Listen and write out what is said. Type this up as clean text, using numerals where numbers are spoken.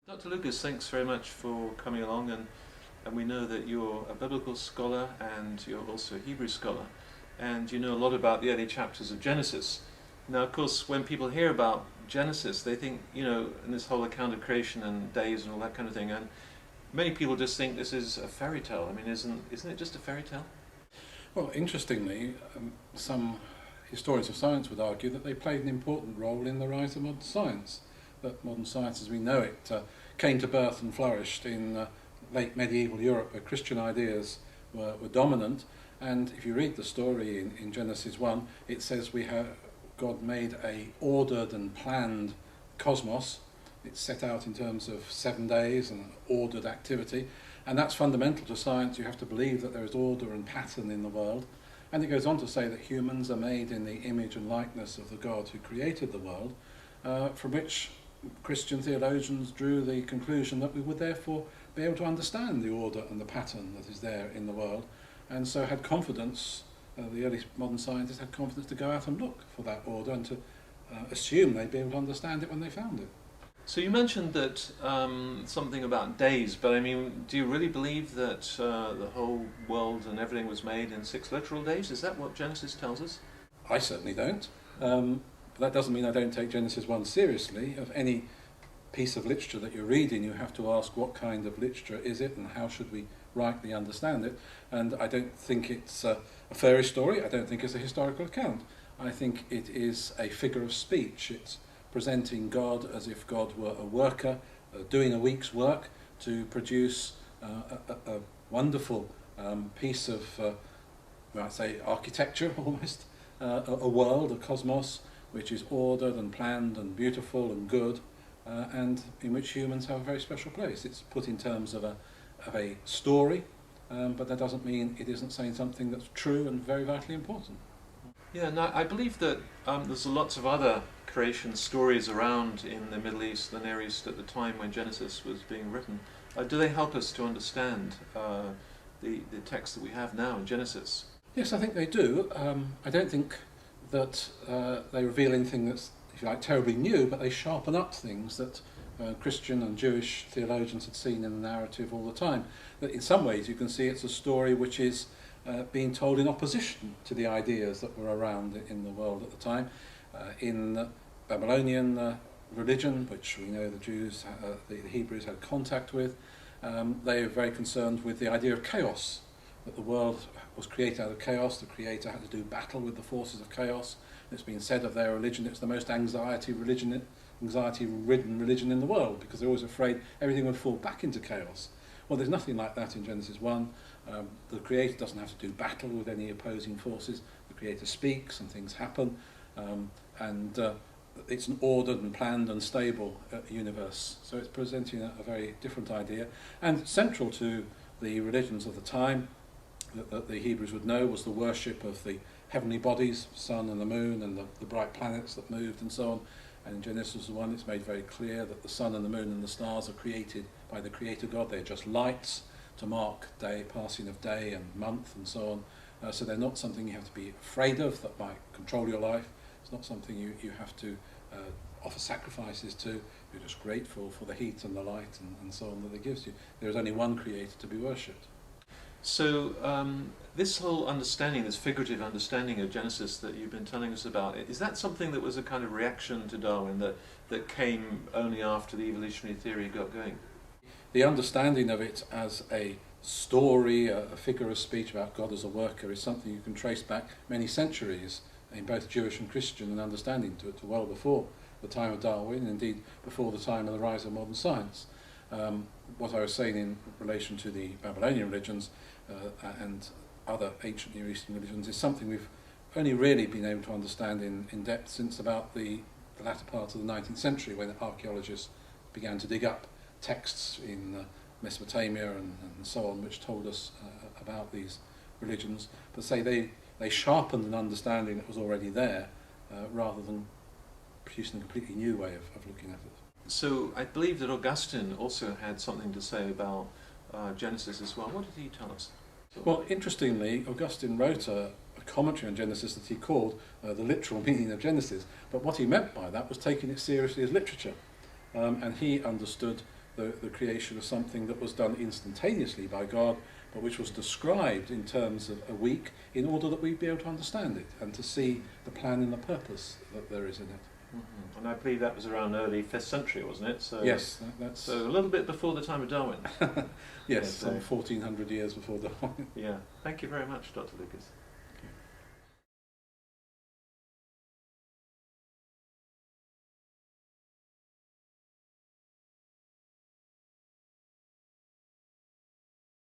Dr. Lucas, thanks very much for coming along, and we know that you're a biblical scholar and you're also a Hebrew scholar, and you know a lot about the early chapters of Genesis. Now, of course, when people hear about Genesis, they think, in this whole account of creation and days and all that kind of thing, and many people just think this is a fairy tale. I mean, isn't it just a fairy tale? Well, interestingly, some historians of science would argue that they played an important role in the rise of modern science. That modern science as we know it came to birth and flourished in late medieval Europe, where Christian ideas were dominant. And if you read the story in Genesis 1, it says God made a ordered and planned cosmos. It's set out in terms of 7 days and ordered activity, and that's fundamental to science. You have to believe that there is order and pattern in the world. And it goes on to say that humans are made in the image and likeness of the God who created the world, from which Christian theologians drew the conclusion that we would therefore be able to understand the order and the pattern that is there in the world, and so had confidence, the early modern scientists had confidence to go out and look for that order and to assume they'd be able to understand it when they found it. So you mentioned that something about days, but I mean, do you really believe that the whole world and everything was made in 6 literal days? Is that what Genesis tells us? I certainly don't. But that doesn't mean I don't take Genesis 1 seriously. Of any piece of literature that you're reading, you have to ask what kind of literature is it and how should we rightly understand it. And I don't think it's a fairy story. I don't think it's a historical account. I think it is a figure of speech. It's presenting God as if God were a worker doing a week's work to produce a wonderful piece of, I'd say, architecture almost, a world, a cosmos, which is ordered and planned and beautiful and good, and in which humans have a very special place. It's put in terms of a story, but that doesn't mean it isn't saying something that's true and very vitally important. Yeah, no, I believe that there's lots of other creation stories around in the Middle East and Near East at the time when Genesis was being written. Do they help us to understand the text that we have now in Genesis? Yes, I think they do. I don't think that they reveal anything that's, if you like, terribly new, but they sharpen up things that Christian and Jewish theologians had seen in the narrative all the time. That in some ways you can see it's a story which is being told in opposition to the ideas that were around in the world at the time. In Babylonian religion, which we know the Jews, the Hebrews had contact with, they were very concerned with the idea of chaos, that the world was created out of chaos. The Creator had to do battle with the forces of chaos. It's been said of their religion it's the most anxiety-ridden religion in the world, because they're always afraid everything would fall back into chaos. Well, there's nothing like that in Genesis 1. The Creator doesn't have to do battle with any opposing forces. The Creator speaks and things happen, and it's an ordered and planned and stable universe. So it's presenting a very different idea. And central to the religions of the time that the Hebrews would know was the worship of the heavenly bodies, sun and the moon and the bright planets that moved and so on. And in Genesis 1 it's made very clear that the sun and the moon and the stars are created by the Creator God. They're just lights to mark passing of day and month and so on. So they're not something you have to be afraid of that might control your life. It's not something you have to offer sacrifices to. You're just grateful for the heat and the light and so on that it gives you. There is only one Creator to be worshipped. So this whole understanding, this figurative understanding of Genesis that you've been telling us about, is that something that was a kind of reaction to Darwin that came only after the evolutionary theory got going? The understanding of it as a story, a figure of speech about God as a worker, is something you can trace back many centuries in both Jewish and Christian, and understanding to well before the time of Darwin, indeed before the time of the rise of modern science. What I was saying in relation to the Babylonian religions and other ancient Near Eastern religions is something we've only really been able to understand in depth since about the latter part of the 19th century, when archaeologists began to dig up texts in Mesopotamia and so on, which told us about these religions. But say they sharpened an understanding that was already there, rather than producing a completely new way of looking at it. So I believe that Augustine also had something to say about Genesis as well. What did he tell us? Well, interestingly, Augustine wrote a commentary on Genesis that he called the literal meaning of Genesis, but what he meant by that was taking it seriously as literature. And he understood the creation of something that was done instantaneously by God, but which was described in terms of a week in order that we'd be able to understand it and to see the plan and the purpose that there is in it. Mm-hmm. And I believe that was around early 5th century, wasn't it? So, yes, that's... So a little bit before the time of Darwin. yes, some 1400 years before Darwin. Yeah. Thank you very much, Dr. Lucas.